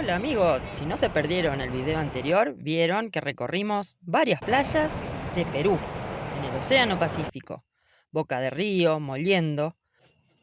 Hola amigos, si no se perdieron el video anterior, vieron que recorrimos varias playas de Perú, en el Océano Pacífico, Boca de Río, Moliendo,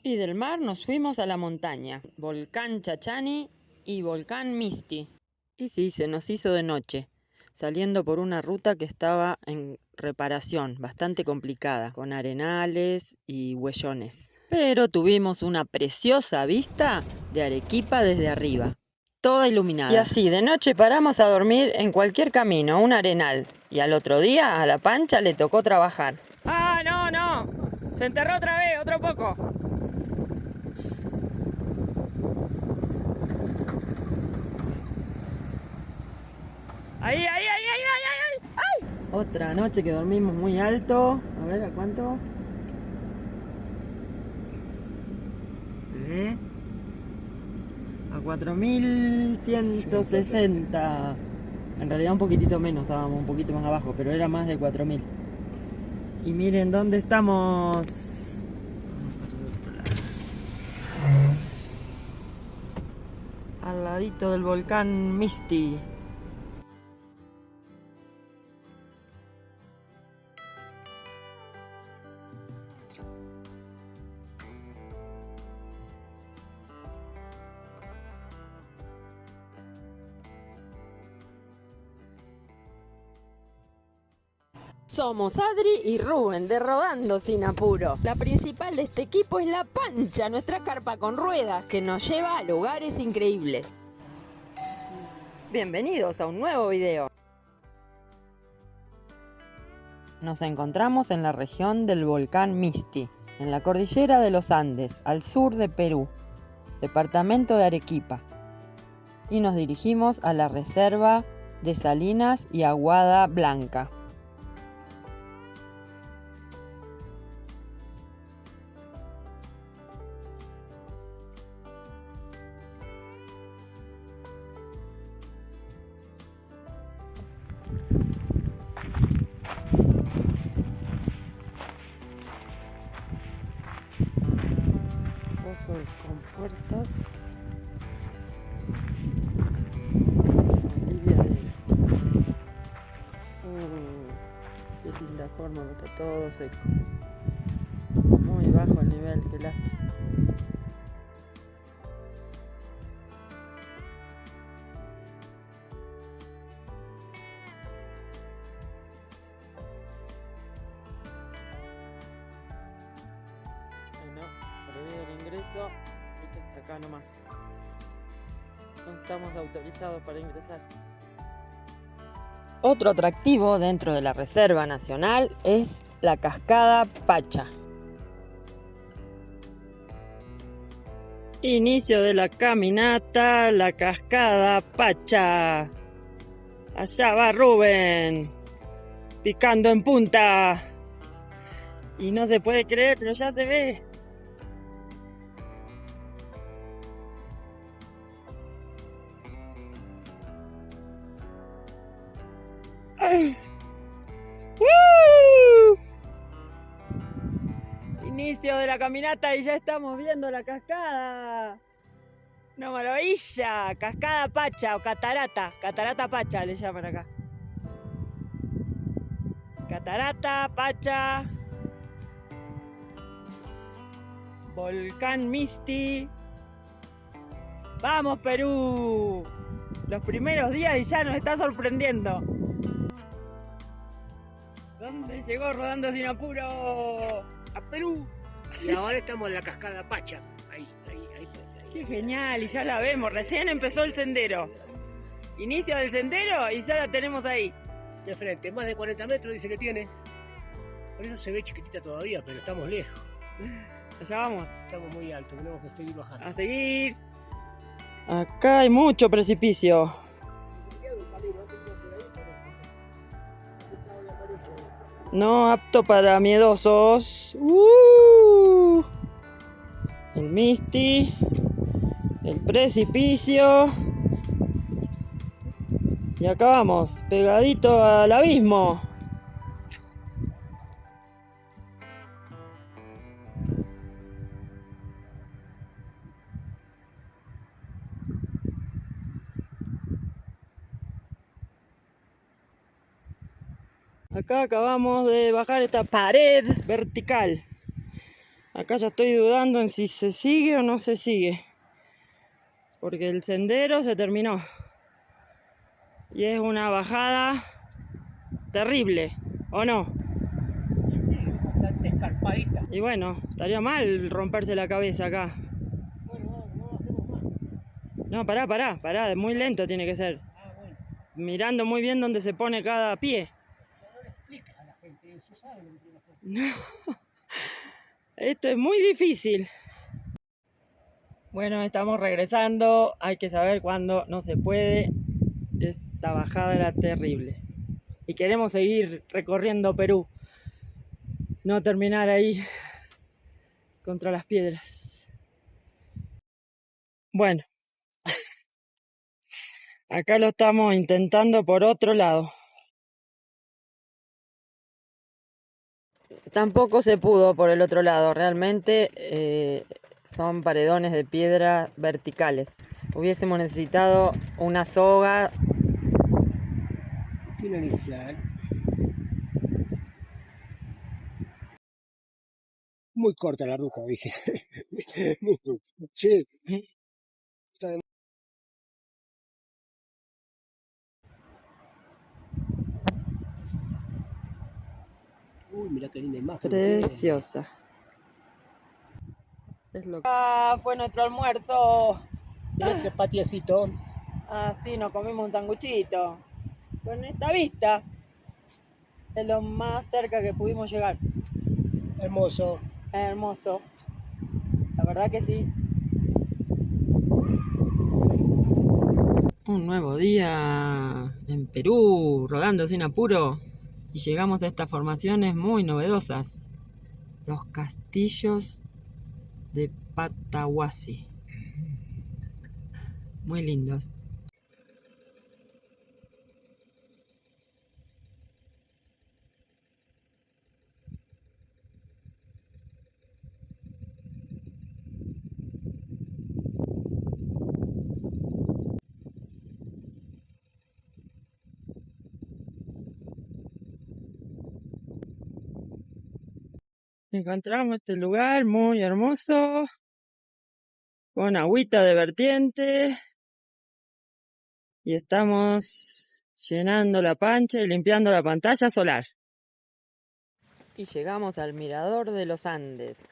y del mar nos fuimos a la montaña, Volcán Chachani y Volcán Misti. Y sí, se nos hizo de noche, saliendo por una ruta que estaba en reparación, bastante complicada, con arenales y huellones. Pero tuvimos una preciosa vista de Arequipa desde arriba, toda iluminada. Y así, de noche paramos a dormir en cualquier camino, un arenal. Y al otro día, a la Pancha le tocó trabajar. ¡Ah, no! Se enterró otra vez, otro poco. ¡Ahí! ¡Ay! Otra noche que dormimos muy alto. A ver, ¿a cuánto? ¿Se ve? A 4160. En realidad un poquitito menos, estábamos un poquito más abajo, pero era más de 4000. Y miren dónde estamos. Al ladito del volcán Misti. Somos Adri y Rubén de Rodando Sin Apuro. La principal de este equipo es la Pancha, nuestra carpa con ruedas que nos lleva a lugares increíbles. Bienvenidos a un nuevo video. Nos encontramos en la región del volcán Misti, en la cordillera de los Andes, al sur de Perú, departamento de Arequipa. Y nos dirigimos a la reserva de Salinas y Aguada Blanca. Con puertas y viadero. Qué linda forma, está todo seco. Muy bajo el nivel, qué lástima. Bueno, prohibido el ingreso, así que hasta acá nomás. No estamos autorizados para ingresar. Otro atractivo dentro de la Reserva Nacional es la Cascada Pacha. Inicio de la caminata, la Cascada Pacha. Allá va Rubén, picando en punta. Y no se puede creer, pero ya se ve. Inicio de la caminata y ya estamos viendo la cascada. ¡Una maravilla! Cascada Pacha o catarata. Catarata Pacha le llaman acá. Catarata Pacha. Volcán Misti. ¡Vamos, Perú! Los primeros días y ya nos está sorprendiendo. ¿Dónde llegó Rodando Sin Apuro? A Perú. Y ahora estamos en la cascada Pacha. Ahí. ¡Qué genial! Y ya la vemos. Recién empezó el sendero. Inicio del sendero y ya la tenemos ahí. De frente, más de 40 metros dice que tiene. Por eso se ve chiquitita todavía, pero estamos lejos. Allá vamos. Estamos muy altos, tenemos que seguir bajando. A seguir. Acá hay mucho precipicio. No apto para miedosos. El Misti. El precipicio. Y acá vamos, pegadito al abismo. Acá acabamos de bajar esta pared vertical. Acá ya estoy dudando en si se sigue o no se sigue. Porque el sendero se terminó. Y es una bajada terrible, ¿o no? Sí, bastante escarpadita. Y bueno, estaría mal romperse la cabeza acá. Bueno, no bajemos más. No, pará, muy lento tiene que ser. Ah, bueno. Mirando muy bien dónde se pone cada pie. Pero no le explicas a la gente eso, sabe lo que tiene que hacer. Esto es muy difícil. Bueno, estamos regresando. Hay que saber cuándo no se puede. Esta bajada era terrible. Y queremos seguir recorriendo Perú. No terminar ahí contra las piedras. Bueno, acá lo estamos intentando por otro lado. Tampoco se pudo por el otro lado. Realmente son paredones de piedra verticales. Hubiésemos necesitado una soga. Destino inicial. Muy corta la ruta, dice. Muy corta. Sí. Uy, mira qué linda imagen. Preciosa. Es lo que... fue nuestro almuerzo. Mira qué patiecito. Sí, nos comimos un sanguchito. Con esta vista. Es lo más cerca que pudimos llegar. Hermoso. Hermoso. La verdad que sí. Un nuevo día en Perú, rodando sin apuro. Y llegamos a estas formaciones muy novedosas. Los castillos de Patahuasi. Muy lindos. Encontramos este lugar muy hermoso, con agüita de vertiente, y estamos llenando la pancha y limpiando la pantalla solar. Y llegamos al Mirador de los Andes,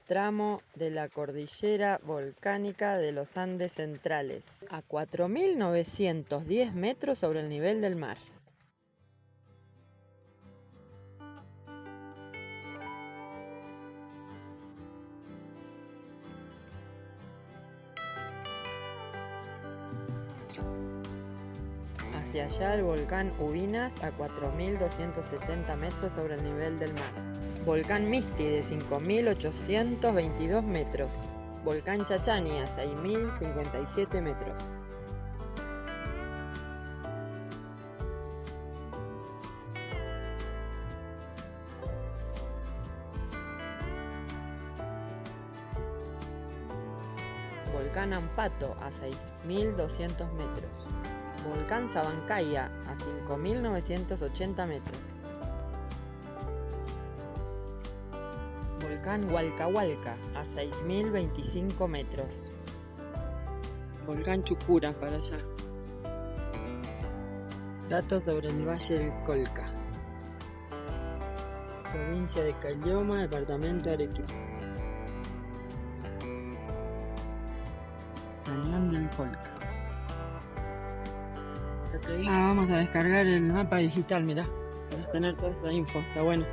tramo de la cordillera volcánica de los Andes centrales, a 4.910 metros sobre el nivel del mar. Hacia allá el volcán Ubinas a 4.270 metros sobre el nivel del mar. Volcán Misti de 5.822 metros. Volcán Chachani a 6.057 metros. Volcán Ampato a 6.200 metros. Volcán Sabancaya a 5.980 metros. Volcán Hualcahualca a 6.025 metros. Volcán Chucura para allá. Datos sobre el Valle del Colca. Provincia de Caylloma, departamento de Arequipa. Cañón del Colca. Vamos a descargar el mapa digital, mirá, para tener toda esta info, está bueno.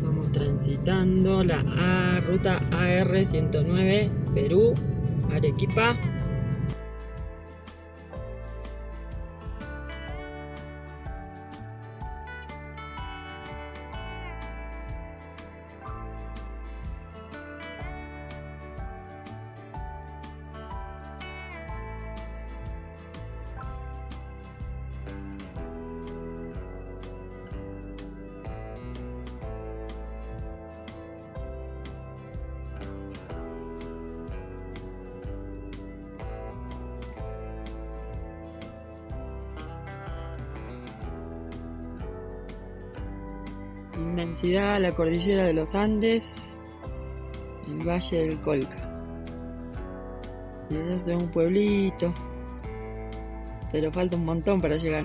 Vamos transitando la ruta AR-109, Perú, Arequipa. Inmensidad, la cordillera de los Andes, el Valle del Colca. Y ese es un pueblito, pero falta un montón para llegar.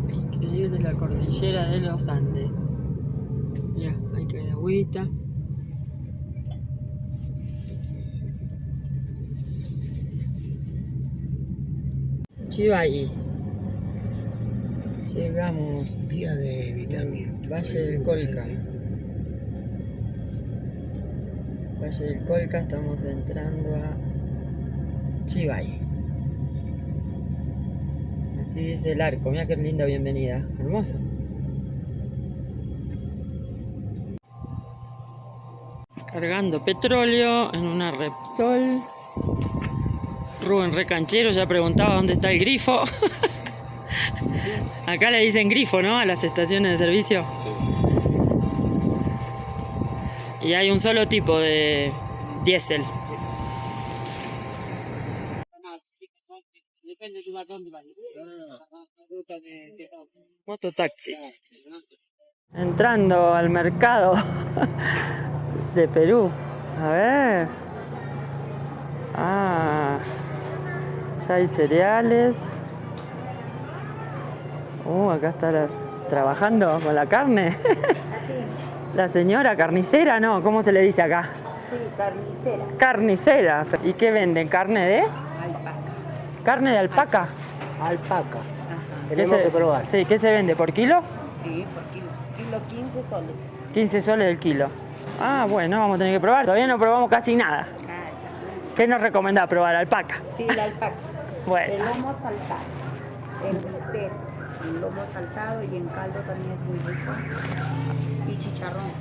Increíble la cordillera de los Andes. Mira, ahí cae agüita. Chivayi. Llegamos. Día de vitamina. Valle del Colca. Valle del Colca, estamos entrando a Chivayi. Así dice el arco, mira qué linda bienvenida, hermoso. Cargando petróleo en una Repsol. Rubén Recanchero ya preguntaba dónde está el grifo. Acá le dicen grifo, ¿no? A las estaciones de servicio. Sí. Y hay un solo tipo de diésel. Depende del lugar donde vaya. Mototaxi. Entrando al mercado de Perú. A ver. Ah, ya hay cereales. Acá está trabajando con la carne. La señora carnicera, ¿no? ¿Cómo se le dice acá? Sí, carnicera. Carnicera. ¿Y qué venden? ¿Carne de? Alpaca. ¿Carne de alpaca? Alpaca. Ajá. Tenemos que probar. Sí, ¿qué se vende? ¿Por kilo? Sí, por kilo. Kilo 15 soles. 15 soles el kilo. Ah, bueno, vamos a tener que probar. Todavía no probamos casi nada. ¿Qué nos recomendás probar? ¿Alpaca? Sí, la alpaca. Bueno. El lomo saltado. El bistec. El lomo saltado y en caldo también es muy rico. Y chicharrón.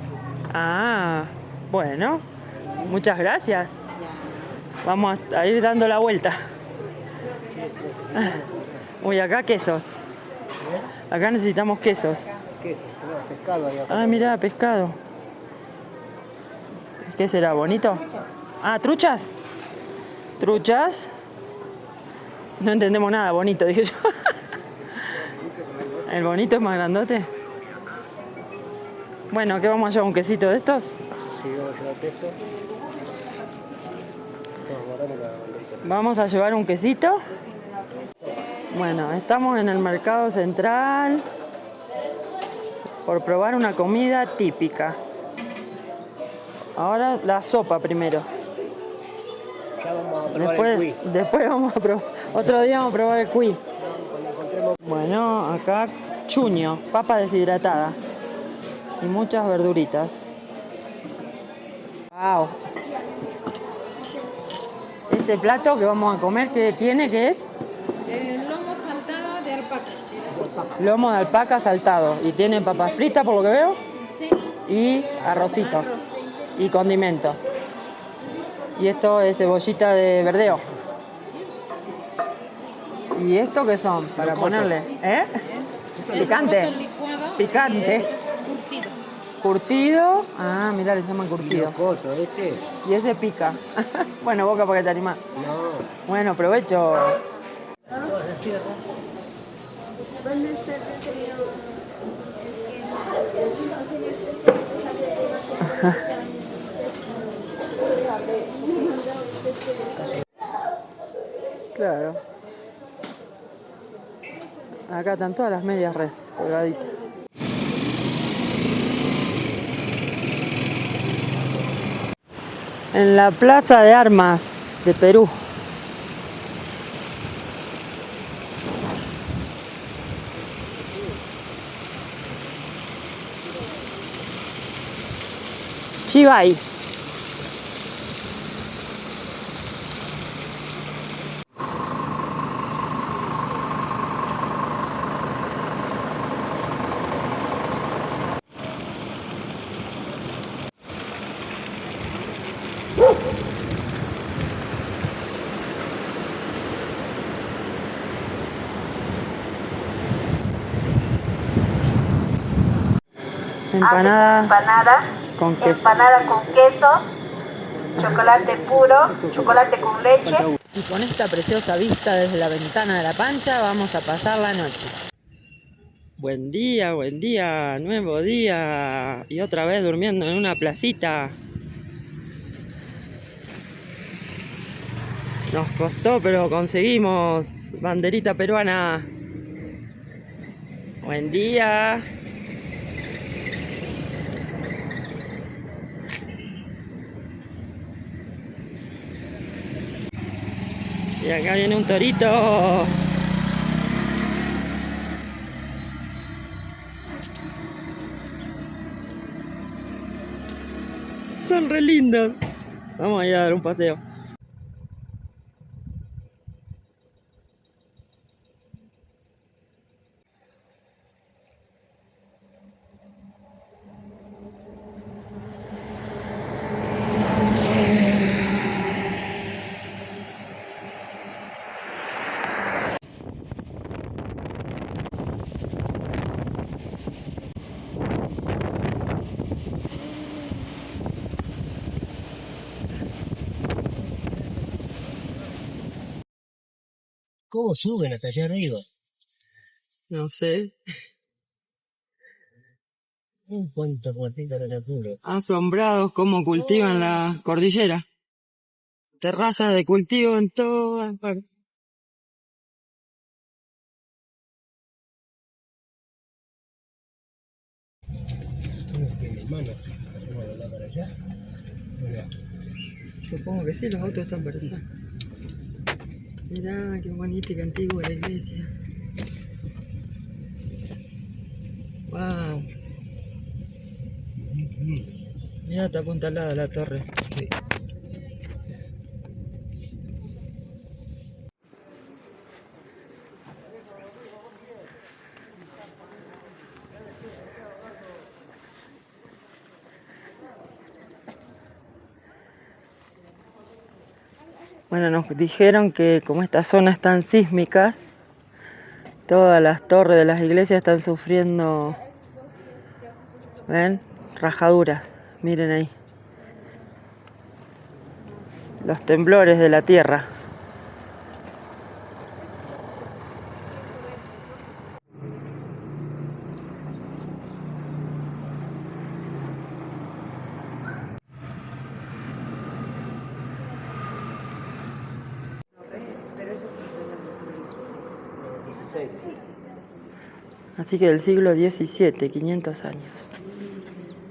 Ah, bueno. Muchas gracias. Ya. Vamos a ir dando la vuelta. Uy, acá quesos. Acá necesitamos quesos. Queso, pescado ahí. Ah, mira, pescado. ¿Qué será? ¿Bonito? Ah, ¿truchas? ¿Truchas? No entendemos nada, bonito, dije yo. ¿El bonito es más grandote? Bueno, ¿qué vamos a llevar? ¿Un quesito de estos? Sí, vamos a llevar queso. Vamos a llevar un quesito. Bueno, estamos en el mercado central por probar una comida típica. Ahora la sopa primero. Ya vamos a probar el cuy. Después vamos a probar. Otro día vamos a probar el cuy. Bueno, acá chuño, papa deshidratada y muchas verduritas. Wow. Este plato que vamos a comer, ¿qué tiene? ¿Qué es? Lomo saltado de alpaca. Lomo de alpaca saltado. Y tiene papas fritas, por lo que veo. Sí. Y arrocito. Y condimentos. Y esto es cebollita de verdeo. ¿Y esto qué son? Para ponerle. ¿Eh? Picante. Picante. Curtido. Curtido. Ah, mira, le llaman curtido. Locoto, este. Y ese pica. Bueno, Boca, porque te animás. No. Bueno, provecho. Claro. Acá están todas las medias res colgaditas. En la Plaza de Armas de Perú. Chivayi. Empanada empanada, con queso. empanada con queso, chocolate puro, chocolate con leche. Y con esta preciosa vista desde la ventana de la pancha vamos a pasar la noche. Buen día, nuevo día. Y otra vez durmiendo en una placita. Nos costó, pero conseguimos banderita peruana. Buen día. Y acá viene un torito. Son re lindos. Vamos a ir a dar un paseo. ¿Cómo suben hasta allá arriba? No sé. ¿Cuántos cuartitos de locura? Asombrados cómo cultivan la cordillera. Terrazas de cultivo en todas partes. ¿Tiene manos? ¿Cómo de acá para allá? Mirá. Supongo que sí, los autos están para allá. Mirá, qué bonita y qué antigua la iglesia. Wow. Mirá, está apuntalada la torre. Sí. Bueno, nos dijeron que como esta zona es tan sísmica, todas las torres de las iglesias están sufriendo, ¿ven? Rajaduras, miren ahí. Los temblores de la tierra. Pero eso pasó en el 16. Así que del siglo XVII, 500 años.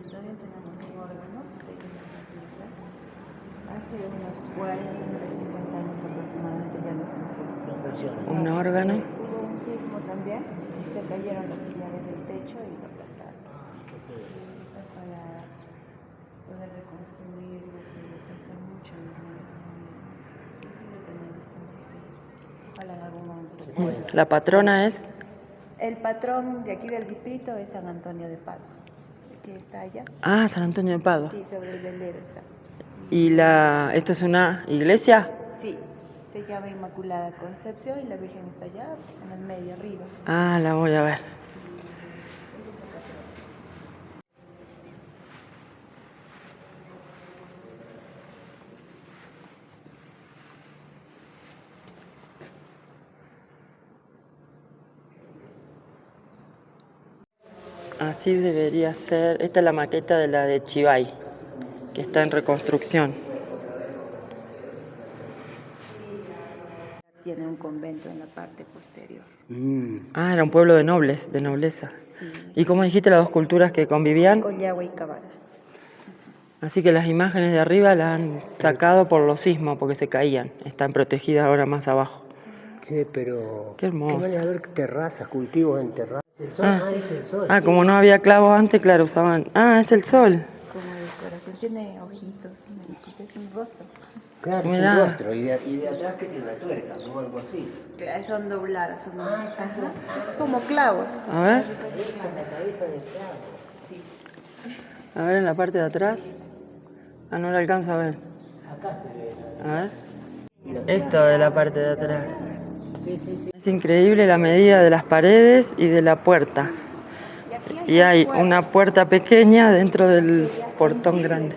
Todavía tenemos un órgano hace unos 40, 50 años aproximadamente ya no funciona. Un órgano. Hubo un sismo también, se cayeron las sillares del techo y lo aplastaron. Para poder reconstruir lo que cuesta mucho. Ojalá en algún momento se pueda. La patrona es El patrón de aquí del distrito es San Antonio de Padua, que está allá. Ah, San Antonio de Padua. Sí, sobre el velero está. ¿Y esto es una iglesia? Sí, se llama Inmaculada Concepción y la Virgen está allá, en el medio, arriba. Ah, la voy a ver. Así debería ser. Esta es la maqueta de la de Chivay, que está en reconstrucción. Tiene un convento en la parte posterior. Ah, era un pueblo de nobles, de nobleza. Sí. ¿Y cómo dijiste las dos culturas que convivían? Collagua y Cabana. Así que las imágenes de arriba las han sacado por los sismos, porque se caían. Están protegidas ahora más abajo. Sí, pero... Qué hermoso. van a haber terrazas, cultivos en terrazas. ¿Es el sol? Es el sol. Ah, como no había clavos antes, claro, usaban... Ah, es el sol. Como decoración, tiene ojitos, es un rostro. Claro, Mirá. es un rostro. Y de atrás que tiene una tuerca, o algo así. Son dobladas, son es como clavos. A ver, Con la cabeza de clavo. a ver en la parte de atrás. Ah, no lo alcanzo a ver. Acá se ve. A ver. Esto de la parte de atrás. Sí, sí, sí. Es increíble la medida de las paredes y de la puerta. Y hay una puerta pequeña dentro del portón grande.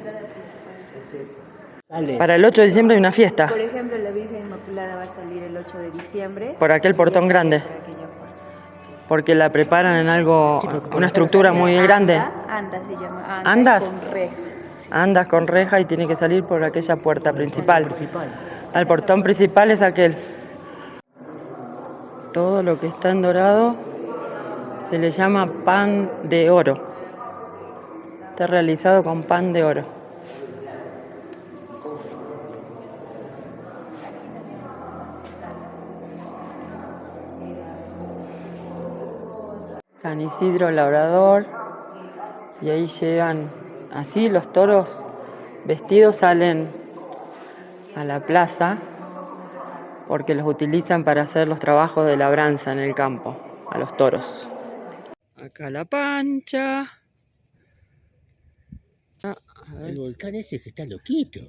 Sale. Para el 8 de diciembre hay una fiesta. Por ejemplo, la Virgen Inmaculada va a salir el 8 de diciembre. Por aquel portón grande. Por aquella puerta. Sí. Porque la preparan en algo, Sí, porque una estructura muy grande. Andas se llama. ¿Andas? Con rejas. Sí. Andas con reja y tiene que salir por aquella puerta principal. Principal. Al portón principal es aquel. Todo lo que está en dorado se le llama pan de oro. Está realizado con pan de oro. San Isidro Labrador. Y ahí llegan así los toros vestidos, salen a la plaza porque los utilizan para hacer los trabajos de labranza en el campo, a los toros. Acá la pancha. A ver, El volcán ese que está loquito.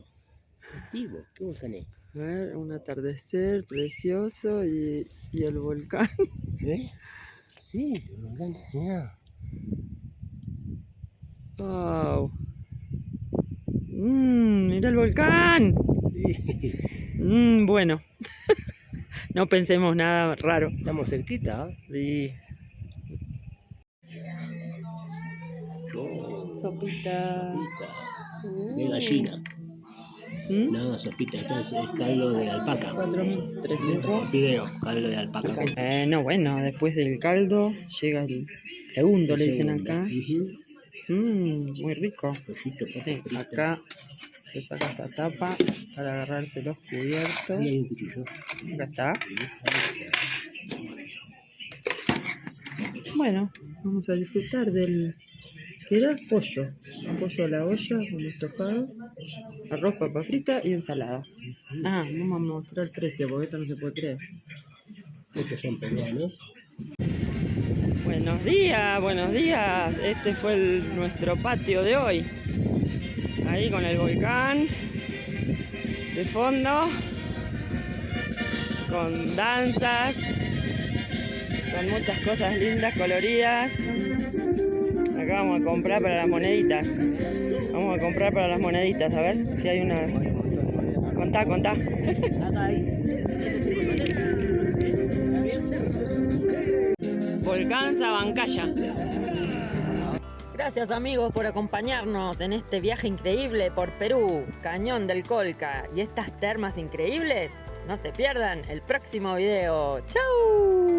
Vivo, ¿qué volcán es? a ver, un atardecer precioso y el volcán. ¿Eh? Sí, el volcán, mirá. Wow. Mira el volcán. Sí. Bueno. No pensemos nada raro. Estamos cerquita, ¿eh? Sí. Sopita. Sopita. De gallina. No, sopita, esta es el caldo de alpaca. 4.300. Video, caldo de alpaca. Bueno, después del caldo llega el segundo, le dicen acá. Muy rico. Pollito, papa Sí, frita. acá se saca esta tapa para agarrarse los cubiertos. Ahí hay un cuchillo. Acá está. Bueno, vamos a disfrutar del... ¿Qué era? Pollo. Pollo a la olla con estofado, arroz, papa frita y ensalada. Vamos a mostrar el precio porque esto no se puede creer. Estos son peruanos. Buenos días, buenos días. Este fue nuestro patio de hoy. Ahí con el volcán de fondo, con danzas, con muchas cosas lindas, coloridas. Acá vamos a comprar para las moneditas. Vamos a comprar para las moneditas, a ver si hay una. Contá. Acá hay. Volcán Sabancaya. Gracias amigos por acompañarnos en este viaje increíble por Perú, Cañón del Colca y estas termas increíbles. No se pierdan el próximo video. ¡Chau!